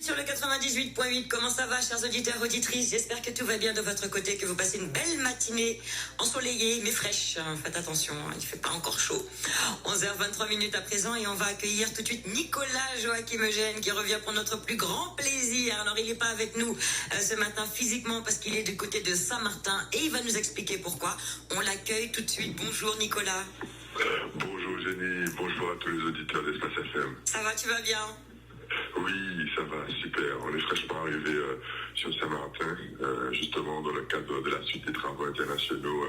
Sur le 98.8, comment ça va, chers auditeurs, auditrices? J'espère que tout va bien de votre côté, que vous passez une belle matinée ensoleillée, mais fraîche. Faites attention, il ne fait pas encore chaud. 11h23 à présent, et on va accueillir tout de suite Nicolas Joachim Eugène, qui revient pour notre plus grand plaisir. Alors, il n'est pas avec nous ce matin physiquement, parce qu'il est du côté de Saint-Martin, et il va nous expliquer pourquoi. On l'accueille tout de suite. Bonjour, Nicolas. Bonjour, Jenny. Bonjour à tous les auditeurs d'Espace FM. Ça va, tu vas bien? Oui, ça va, super. On est fraîchement arrivé sur Saint-Martin, justement dans le cadre de la suite des travaux internationaux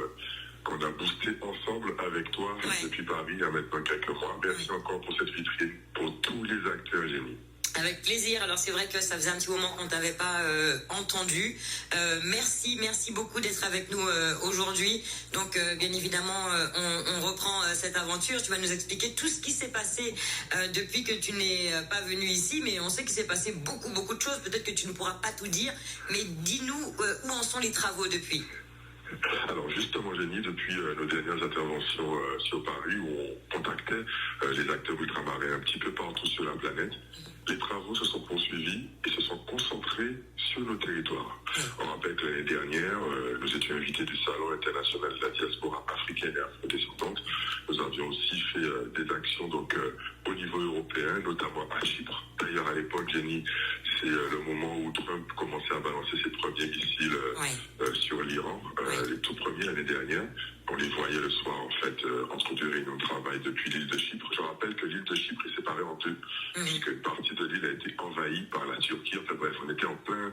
qu'on a boosté ensemble avec toi depuis Paris il y a maintenant quelques mois. Merci encore pour cette vitrine, pour tous les acteurs, Jenny. Avec plaisir. Alors c'est vrai que ça faisait un petit moment qu'on ne t'avait pas entendu. Merci beaucoup d'être avec nous aujourd'hui. Donc bien évidemment, on reprend cette aventure. Tu vas nous expliquer tout ce qui s'est passé depuis que tu n'es pas venu ici. Mais on sait qu'il s'est passé beaucoup de choses. Peut-être que tu ne pourras pas tout dire. Mais dis-nous où en sont les travaux depuis. Alors justement, Jenny, depuis nos dernières interventions sur Paris, où on contactait les acteurs ultramarins un petit peu partout sur la planète, les travaux se sont poursuivis et se sont concentrés sur nos territoires. On rappelle que l'année dernière, nous étions invités du Salon international de la diaspora africaine et afro-descendante. Nous avions aussi fait des actions donc au niveau européen, notamment à Chypre. D'ailleurs, à l'époque, Jenny, c'est le moment où Trump commençait à balancer ses premiers missiles sur l'Iran, les tout premiers l'année dernière. On les voyait le soir, en fait, entre deux réunions de travail depuis l'île de Chypre. Je rappelle que l'île de Chypre est séparée en deux, puisque une partie de l'île a été envahie par la Turquie. Enfin bref, on était en plein,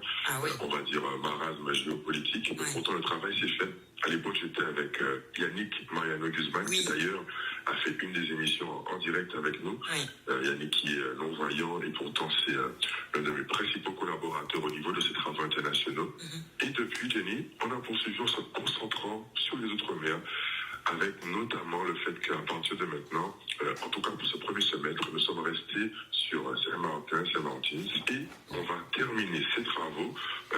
on va dire, marasme géopolitique. Mais pourtant, le travail s'est fait. À l'époque, j'étais avec Yannick Mariano Guzman, qui d'ailleurs a fait une des émissions en direct avec nous. Yannick qui est non-voyant et pourtant c'est l'un de mes principaux collaborateurs au niveau de ces travaux internationaux. Et depuis, Jenny, on a poursuivi en se concentrant sur les Outre-mer, avec notamment le fait qu'à partir de maintenant, en tout cas pour ce premier semestre, nous sommes restés sur Saint-Martin, Saint-Martins, et on va terminer ces travaux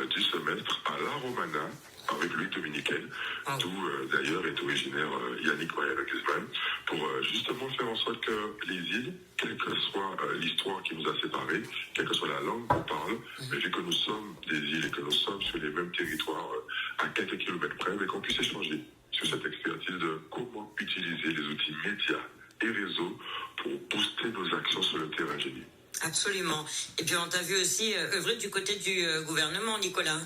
du semestre à La Romana, avec Louis Dominicaine, d'où d'ailleurs est originaire Yannick Mariano Guzman, pour justement faire en sorte que les îles, quelle que soit l'histoire qui nous a séparés, quelle que soit la langue qu'on parle, mais vu que nous sommes des îles et que nous sommes sur les mêmes territoires à quelques kilomètres près, mais qu'on puisse échanger sur cette expertise de comment utiliser les outils médias et réseaux pour booster nos actions sur le terrain, Jenny. Absolument. Et puis on t'a vu aussi œuvrer du côté du gouvernement, Nicolas.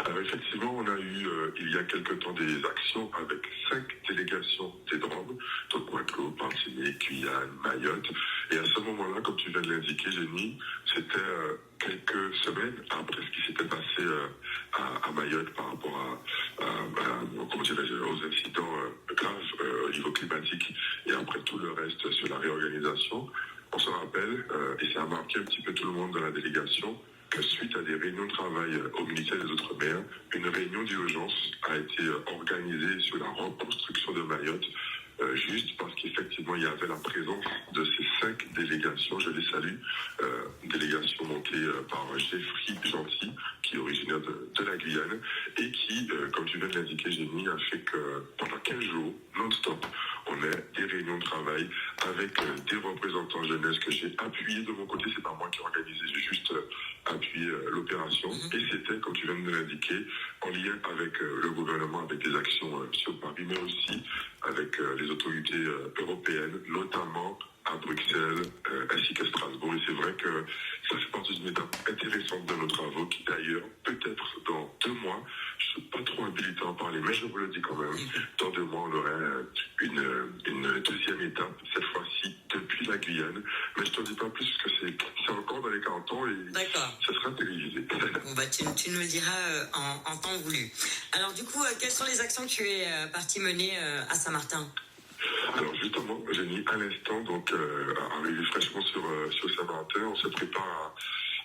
Alors effectivement, on a eu il y a quelque temps des actions avec 5 délégations des Drômes, donc Guadeloupe, Martinique, Guyane, Mayotte. Et à ce moment-là, comme tu viens de l'indiquer, Jenny, c'était quelques semaines après ce qui s'était passé à Mayotte par rapport aux incidents graves au niveau climatique et après tout le reste sur la réorganisation. On se rappelle, et ça a marqué un petit peu tout le monde dans la délégation, que suite à des réunions de travail au ministère des Outre-mer, une réunion d'urgence a été organisée sur la reconstruction de Mayotte, juste parce qu'effectivement il y avait la présence de ces 5 délégations, je les salue, délégation montée par Jeffrey Gentil, qui est originaire de la Guyane, et qui, comme tu viens de l'indiquer, Jenny, a fait que pendant 15 jours, non-stop, on a des réunions de travail avec des représentants jeunesse que j'ai appuyés de mon côté. C'est pas moi qui ai organisé, j'ai juste appuyé l'opération. Et c'était, comme tu viens de l'indiquer, en lien avec le gouvernement, avec des actions sur Paris, mais aussi avec les autorités européennes, notamment à Bruxelles, ainsi qu'à Strasbourg. Et c'est vrai que ça fait partie d'une étape intéressante de nos travaux qui d'ailleurs, peut-être dans 2 mois, je ne suis pas trop habilité à en parler, mais je vous le dis quand même, dans 2 mois, on aurait une deuxième étape, cette fois-ci depuis la Guyane. Mais je ne te dis pas plus parce que c'est encore dans les cantons et ça sera télévisé. Bon, bah, tu nous le diras en temps voulu. Alors du coup, quelles sont les actions que tu es parti mener à Saint-Martin ? Alors justement, Jenny, à l'instant, donc arrivé fraîchement sur Saint-Martin, on se prépare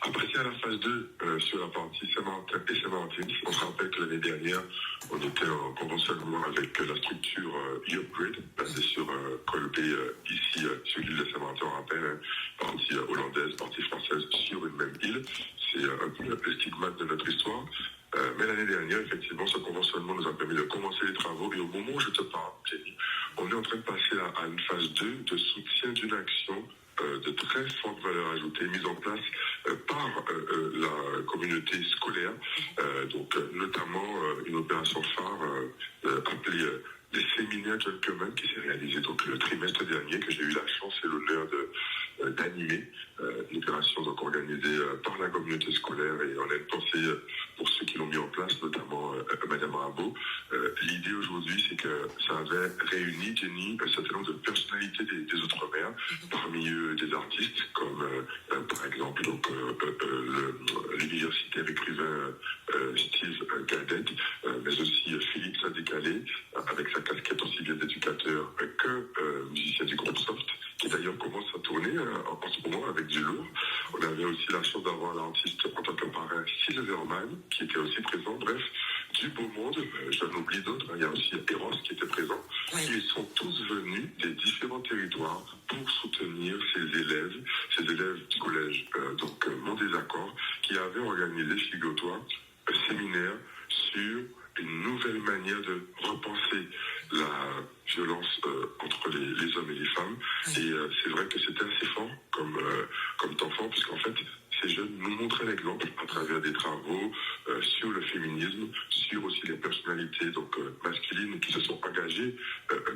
à passer à la phase 2 sur la partie Saint-Martin et Saint-Martin. On se rappelle que l'année dernière, on était en conventionnement avec la structure Upgrade, basée sur Colbé, ici sur l'île de Saint-Martin, on rappelle, partie hollandaise, partie française sur une même île. C'est un peu le stigmate de notre histoire. Mais l'année dernière, effectivement, ce conventionnement nous a permis de commencer les travaux. Et au moment où je te parle, Jenny, on est en train de passer à une phase 2 de soutien d'une action de très forte valeur ajoutée, mise en place par la communauté scolaire, donc notamment une opération phare appelée des séminaires Gentlemen qui s'est réalisé donc le trimestre dernier, que j'ai eu la chance et l'honneur d'animer, une opération donc organisée par la communauté scolaire et en aide pensée pour ceux qui l'ont mis en place, notamment Madame Rimbaud. L'idée aujourd'hui, c'est que ça avait réuni, Jenny, un certain nombre de personnalités des Outre-mer, parmi eux des artistes comme par exemple donc l'universitaire écrivain Steve Gadet, mais aussi Philippe Sadécalé, avec sa casquette aussi bien d'éducateur que musicien du groupe Soft, qui d'ailleurs commence à tourner en ce moment avec du lourd. On avait aussi la chance d'avoir l'artiste en tant que parrain Silverman, qui était aussi présent. Bref, du beau monde, j'en oublie d'autres. Il y a aussi Eros qui était présent. Oui. Ils sont tous venus des différents territoires pour soutenir ces élèves du collège, donc Mon Désaccord, qui avaient organisé, figure-toi, un séminaire sur une nouvelle manière de repenser la violence entre les hommes et les femmes. Et c'est vrai que c'était assez fort comme temps fort, puisqu'en fait, ces jeunes nous montraient l'exemple à travers des travaux sur le féminisme, sur aussi les personnalités donc masculines qui se sont engagées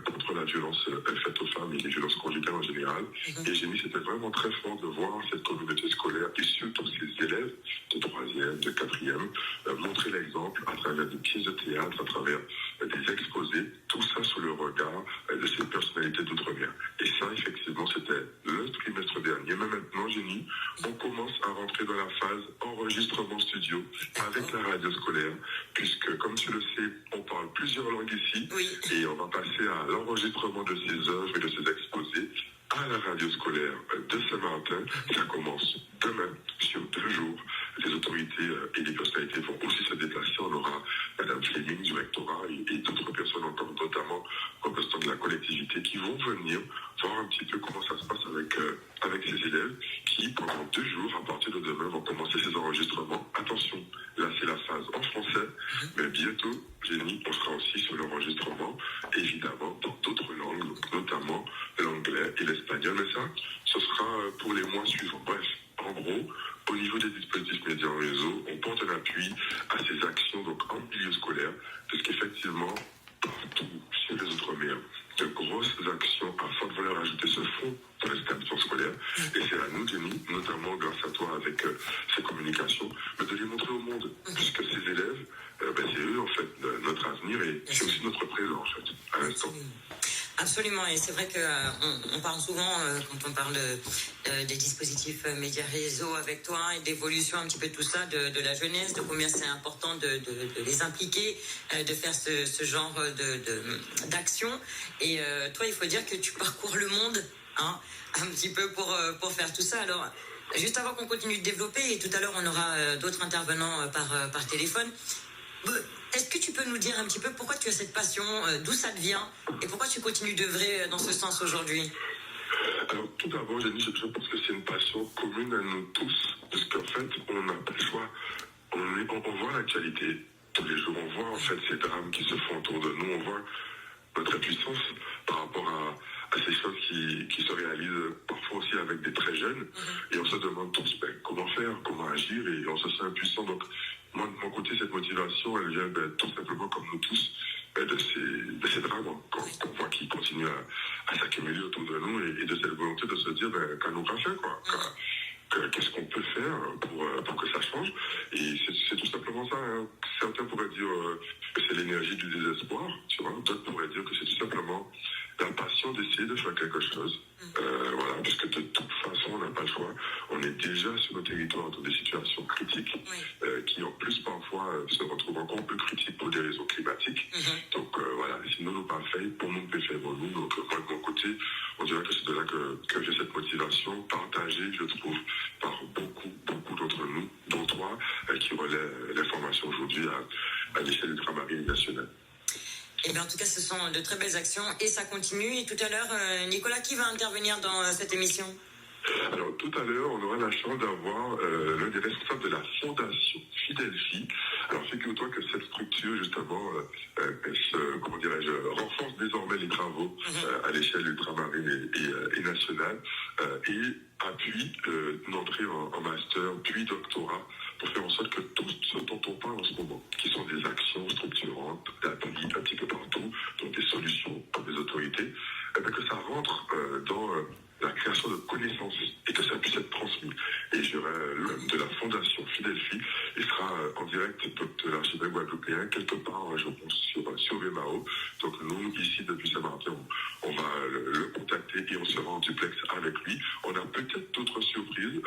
contre la violence faite aux femmes et les violences conjugales en général. Et j'ai mis, c'était vraiment très fort de voir cette communauté scolaire et surtout ces élèves de 3e, de 4e montrer l'exemple à travers des pièces de théâtre, à travers des exposés, tout ça sous le regard de ces personnalités d'outre-mer. Et ça, effectivement, c'était le trimestre dernier. Mais maintenant, Jenny, on commence à rentrer dans la phase enregistrement studio avec la radio scolaire, puisque, comme tu le sais, on parle plusieurs langues ici, et on va passer à l'enregistrement de ces œuvres et de ces exposés à la radio scolaire de Saint-Martin. Ça commence demain, sur 2 jours. Les autorités et les personnalités vont aussi se déplacer. On aura Madame Fleming du rectorat et d'autres personnes encore, notamment représentants de la collectivité, qui vont venir voir un petit peu comment ça se passe avec ces élèves qui, pendant 2 jours, à partir de demain, vont commencer ces enregistrements. Attention, là c'est la phase en français, mais bientôt, Jenny, on sera aussi sur l'enregistrement, évidemment, dans d'autres langues, notamment l'anglais et l'espagnol, mais ça, ce sera pour les mois suivants. Bref, en gros, au niveau des dispositifs médias en réseau, on porte un appui à ces actions donc en milieu scolaire, parce qu'effectivement, partout sur les Outre-mer, de grosses actions à forte valeur ajoutée se font dans les établissements scolaires. Et c'est à nous, Jenny, notamment grâce à toi avec ces communications, de les montrer au monde, puisque ces élèves, c'est eux en fait notre avenir et c'est aussi notre présent en fait, à l'instant. Absolument, et c'est vrai qu'on parle souvent, quand on parle des dispositifs médias réseau avec toi et d'évolution un petit peu de tout ça, de la jeunesse, de combien c'est important de les impliquer, de faire ce genre d'action. Et toi, il faut dire que tu parcours le monde un petit peu pour faire tout ça. Alors, juste avant qu'on continue de développer, et tout à l'heure on aura d'autres intervenants par téléphone, est-ce que tu peux nous dire un petit peu pourquoi tu as cette passion, d'où ça te vient et pourquoi tu continues d'œuvrer dans ce sens aujourd'hui? Alors tout d'abord, Jenny, je pense que c'est une passion commune à nous tous, parce qu'en fait, on n'a pas le choix. On voit l'actualité tous les jours, on voit en fait ces drames qui se font autour de nous, on voit notre impuissance par rapport à ces choses qui se réalisent parfois aussi avec des très jeunes, et on se demande tous comment faire, comment agir, et on se sent impuissant. Donc moi, de mon côté, cette motivation, elle vient tout simplement, comme nous tous, de ces drames qu'on voit qui continuent à s'accumuler autour de nous, et de cette volonté de se dire qu'à nous pas faire, quoi. Qu'est-ce qu'on peut faire pour que ça change? Et c'est tout simplement ça. Certains pourraient dire que c'est l'énergie du désespoir, tu vois. D'autres pourraient dire que c'est tout simplement la passion d'essayer de faire quelque chose. Voilà, parce que de toute façon, on n'a pas le choix. On est déjà sur nos territoires dans des situations critiques, qui en plus parfois se retrouvent encore plus critiques pour des raisons climatiques. Donc voilà, si nous pas fait, pour nous, peut faire pour nous. Donc moi, de mon côté, on dirait que c'est de là que j'ai cette motivation partagée, je trouve, par beaucoup d'entre nous, dont toi, qui relaie l'information aujourd'hui à l'échelle ultramarine nationale. Eh bien, en tout cas, ce sont de très belles actions et ça continue. Et tout à l'heure, Nicolas, qui va intervenir dans cette émission? Alors tout à l'heure, on aura la chance d'avoir l'un des responsables de la fondation Fidelfi. Alors figure-toi que cette structure, justement, comment dirais-je, renforce désormais les travaux à l'échelle ultramarine et nationale et appuie une entrée en master puis doctorat pour faire en sorte que tout ce dont on parle en ce moment, qui sont des actions structurantes, d'appui un petit peu partout, donc des solutions pour des autorités, que ça rentre dans la création de connaissances et que ça puisse être transmis. Et j'aurai l'homme de la fondation Fidelfi, il sera en direct de l'archipel guadeloupéen, quelque part, je pense, sur Vemao. Donc nous, ici, depuis Saint-Martin, on va le contacter et on sera en duplex avec lui. On a peut-être d'autres surprises,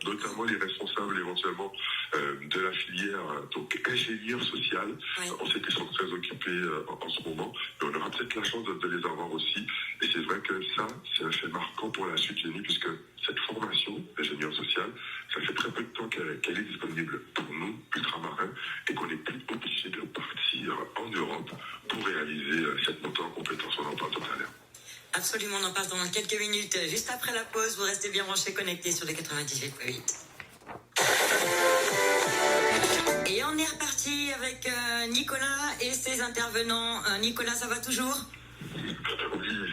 notamment les responsables éventuellement de la filière, donc ingénieur social. Oui. On sait qu'ils sont très occupés en ce moment, mais on aura peut-être la chance de les avoir aussi. Et c'est vrai que ça, c'est un fait marquant pour la suite, Jenny, puisque cette formation d'ingénieur social, ça fait très peu de temps qu'elle est disponible pour nous, ultramarins, et qu'on n'est plus obligé de partir en Europe pour réaliser cette montée en compétences. On en parle tout à l'heure. Absolument, on en passe dans quelques minutes. Juste après la pause, vous restez bien branchés, connectés sur les 98.8. Et on est reparti avec Nicolas et ses intervenants. Nicolas, ça va toujours ? Oui,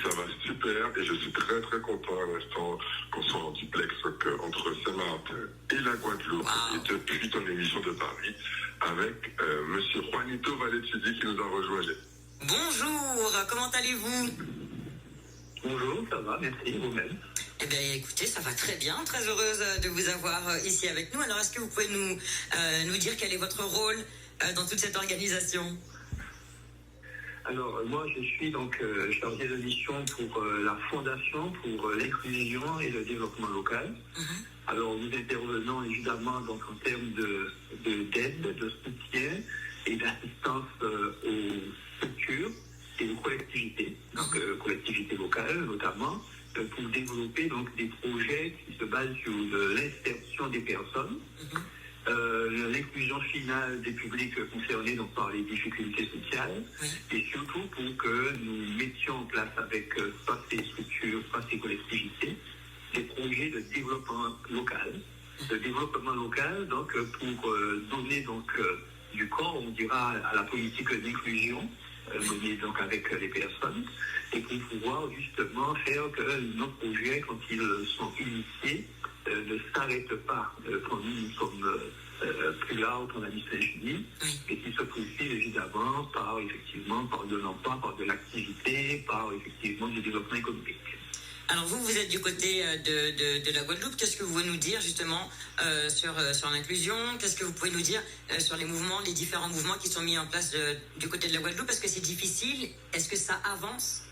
ça va super et je suis très très content à l'instant qu'on soit en duplex entre Saint-Martin et la Guadeloupe. Wow. Et depuis ton émission de Paris avec monsieur Juanito Valetidi qui nous a rejoint. Bonjour, comment allez-vous ? Bonjour, ça va, merci, vous-même. Eh bien, écoutez, ça va très bien. Très heureuse de vous avoir ici avec nous. Alors, est-ce que vous pouvez nous dire quel est votre rôle dans toute cette organisation ? Alors, moi, je suis donc chargé de mission pour la Fondation pour l'inclusion et le développement local. Alors, nous intervenons évidemment donc, en termes d'aide, de soutien et d'assistance aux structures et aux collectivités, donc collectivités locales notamment, pour développer donc des projets qui se basent sur l'insertion des personnes, l'inclusion finale des publics concernés donc, par les difficultés sociales, et surtout pour que nous mettions en place avec soit ces structures, soit ces collectivités, des projets de développement local. De développement local, donc pour donner donc du corps, on dira, à la politique d'inclusion, menée donc avec les personnes, et pour pouvoir justement faire que nos projets, quand ils sont initiés, ne s'arrêtent pas quand nous sommes plus là, on a dit Saint-Julie, et qui se poursuivent évidemment par de l'emploi, par de l'activité, par effectivement du développement économique. Alors vous êtes du côté de la Guadeloupe. Qu'est-ce que vous pouvez nous dire justement sur l'inclusion ? Qu'est-ce que vous pouvez nous dire sur les différents mouvements qui sont mis en place du côté de la Guadeloupe ? Est-ce que c'est difficile ? Est-ce que ça avance ?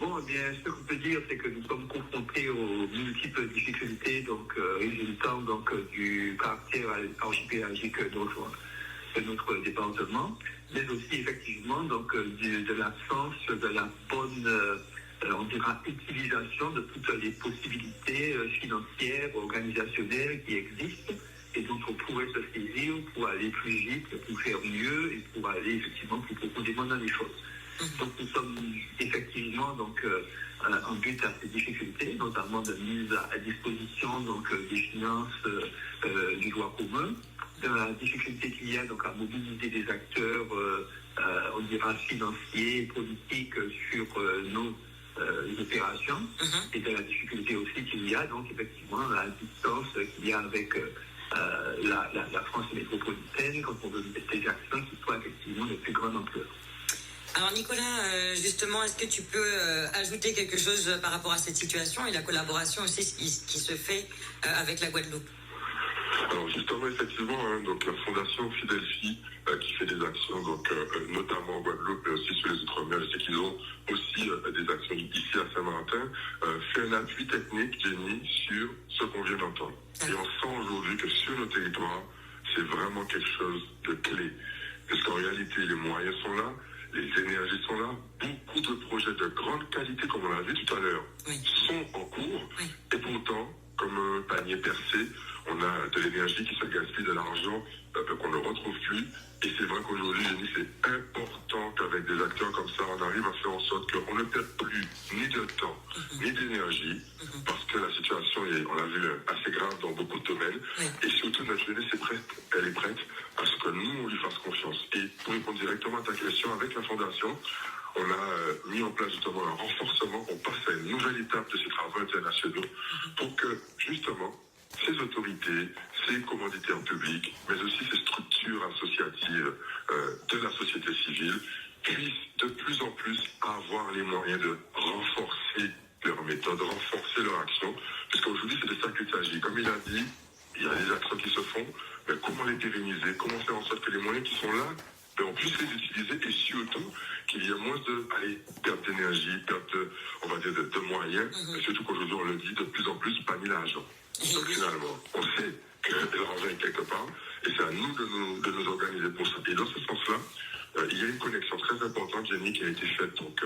Bon, eh bien, ce qu'on peut dire, c'est que nous sommes confrontés aux multiples difficultés, donc résultant donc du caractère archipélagique de notre département, mais aussi effectivement donc de l'absence de la bonne on dira utilisation de toutes les possibilités financières, organisationnelles qui existent et dont on pourrait se saisir pour aller plus vite, pour faire mieux et pour aller effectivement plus profondément dans les choses. Donc nous sommes effectivement donc en but à ces difficultés, notamment de mise à disposition donc des finances du droit commun, de la difficulté qu'il y a donc à mobiliser des acteurs, on dira financiers et politiques sur nos opérations, et de la difficulté aussi qu'il y a donc effectivement la distance qu'il y a avec la France métropolitaine quand on veut mettre des actions qui soient effectivement de plus grande ampleur. Alors Nicolas, justement, est-ce que tu peux ajouter quelque chose par rapport à cette situation et la collaboration aussi qui se fait avec la Guadeloupe ? Alors justement, effectivement, donc la Fondation Fidelfi qui fait des actions, donc notamment en Guadeloupe, mais aussi sur les Outre-mer, je sais qu'ils ont aussi des actions ici à Saint-Martin, fait un appui technique, Jenny, sur ce qu'on vient d'entendre. Et on sent aujourd'hui que sur nos territoires, c'est vraiment quelque chose de clé. Parce qu'en réalité, les moyens sont là, les énergies sont là, beaucoup de projets de grande qualité, comme on l'a vu tout à l'heure, sont en cours, et pourtant, comme un panier percé, on a de l'énergie qui se gaspille, de l'argent qu'on ne retrouve plus. Et c'est vrai qu'aujourd'hui, c'est important qu'avec avec des acteurs comme ça, on arrive à faire en sorte qu'on ne perd plus ni de temps, ni d'énergie, parce que la situation est, on l'a vu, assez grave dans beaucoup de domaines. Et surtout, notre jeunesse est prête, elle est prête à ce que nous, on lui fasse confiance. Et pour répondre directement à ta question, avec la Fondation, on a mis en place justement un renforcement, on passe à une nouvelle étape de ces travaux internationaux pour que, justement, ces autorités, ces commanditaires publics, mais aussi ces structures associatives de la société civile puissent de plus en plus avoir les moyens de renforcer leur méthode, renforcer leur action, puisqu'aujourd'hui c'est de ça qu'il s'agit. Comme il a dit, il y a des actions qui se font, mais comment les pérenniser, comment faire en sorte que les moyens qui sont là, on puisse les utiliser et surtout qu'il y ait moins de perte d'énergie, perte, on va dire, de moyens, et surtout qu'aujourd'hui on le dit de plus en plus, panier l'argent. Donc finalement, on sait que l'argent est quelque part et c'est à nous de nous organiser pour ça. Et dans ce sens-là, il y a une connexion très importante, Jenny, qui a été faite donc,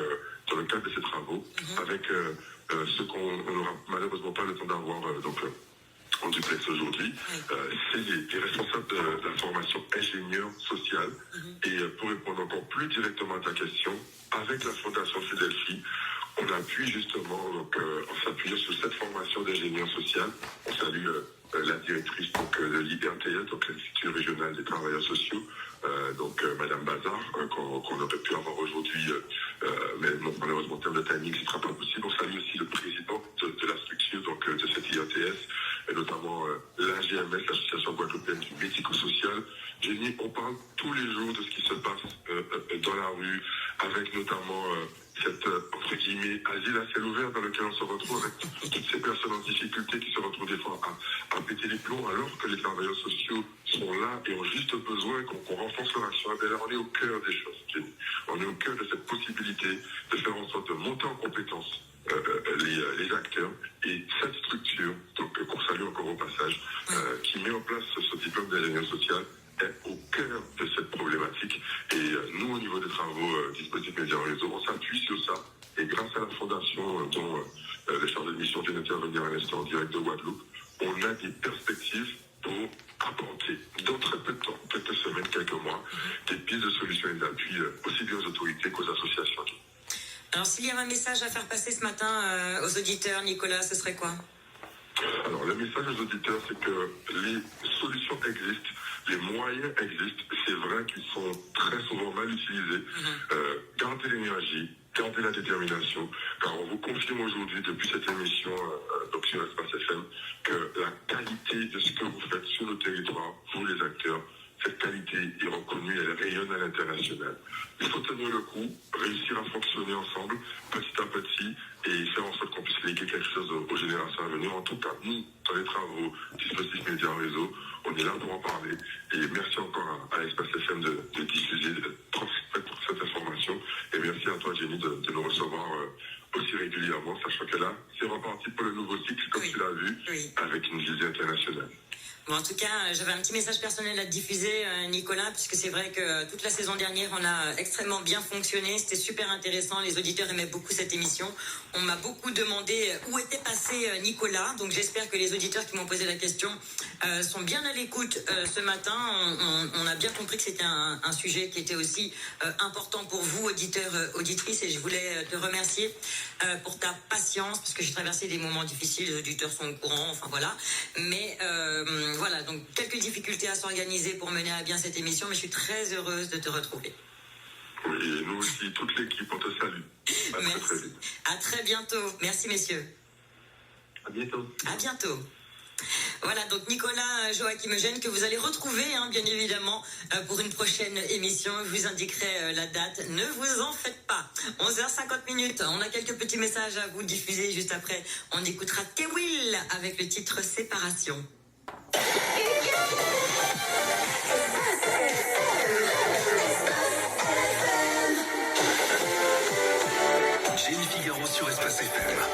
dans le cadre de ces travaux avec ce qu'on n'aura malheureusement pas le temps d'avoir en duplex aujourd'hui. C'est les responsables de la formation ingénieur social. Et pour répondre encore plus directement à ta question, avec la Fondation Fidelfi, on appuie justement, donc, en s'appuyant sur cette formation d'ingénieur social. On salue la directrice donc, de l'IRTS, donc l'Institut régional des travailleurs sociaux, Madame Bazar, qu'on aurait pu avoir aujourd'hui, mais bon, malheureusement en termes de timing, ce ne sera pas possible. On salue aussi le président de la structure donc, de cette IRTS, et notamment l'AGMS, l'Association guadeloupéenne du médico-social. Jenny, on parle tous les jours de ce qui se passe dans la rue, avec notamment cette, entre guillemets, asile à ciel ouvert dans lequel on se retrouve avec toutes ces personnes en difficulté qui se retrouvent des fois à péter les plombs alors que les travailleurs sociaux sont là et ont juste besoin qu'on renforce leur action. Et là, on est au cœur des choses, Jenny. On est au cœur de cette possibilité de faire en sorte de monter en compétence les acteurs et cette structure, donc qu'on salue encore au passage, qui met en place ce diplôme d'ingénieur social est au cœur de cette problématique. Et nous, au niveau des travaux dispositifs médias en réseau, on s'appuie sur ça. Et grâce à la fondation dont le chargé de mission vient d'intervenir à l'instant en direct de Guadeloupe, on a des perspectives pour apporter dans très peu de temps, quelques semaines, quelques mois, des pistes de solutions et d'appui aussi bien aux autorités qu'aux associations. Alors, s'il y avait un message à faire passer ce matin aux auditeurs, Nicolas, ce serait quoi ? Alors, le message aux auditeurs, c'est que les solutions existent, les moyens existent. C'est vrai qu'ils sont très souvent mal utilisés. Gardez l'énergie, gardez la détermination, car on vous confirme aujourd'hui, depuis cette émission donc sur Espace FM, que la qualité de ce que vous faites sur le territoire, vous les acteurs, cette qualité est reconnue, elle rayonne à l'international. Il faut tenir le coup, réussir à fonctionner ensemble, petit à petit, et faire en sorte qu'on puisse léguer quelque chose aux générations à venir. En tout cas, nous, dans les travaux dispositifs médias en réseau, on est là pour en parler. Et merci encore à Espace FM de diffuser, de transmettre cette information. Et merci à toi, Jenny, de nous recevoir aussi régulièrement, sachant que là, c'est reparti pour le nouveau cycle, comme tu l'as vu, avec une visée internationale. Bon, en tout cas, j'avais un petit message personnel à te diffuser, Nicolas, puisque c'est vrai que toute la saison dernière, on a extrêmement bien fonctionné. C'était super intéressant. Les auditeurs aimaient beaucoup cette émission. On m'a beaucoup demandé où était passé Nicolas. Donc, j'espère que les auditeurs qui m'ont posé la question sont bien à l'écoute ce matin. On a bien compris que c'était un sujet qui était aussi important pour vous, auditeurs, auditrices. Et je voulais te remercier pour ta patience, parce que j'ai traversé des moments difficiles. Les auditeurs sont au courant. Enfin, voilà. Mais voilà, donc quelques difficultés à s'organiser pour mener à bien cette émission, mais je suis très heureuse de te retrouver. Oui, et nous aussi, toute l'équipe, on te salue. Merci. Très vite. À très bientôt. Merci, messieurs. À bientôt. À bientôt. Voilà, donc Nicolas Joachim Eugène, que vous allez retrouver, bien évidemment, pour une prochaine émission. Je vous indiquerai la date. Ne vous en faites pas. 11h50. On a quelques petits messages à vous diffuser juste après. On écoutera T-Will avec le titre Séparation. Jenny Figaro sur Espace FM.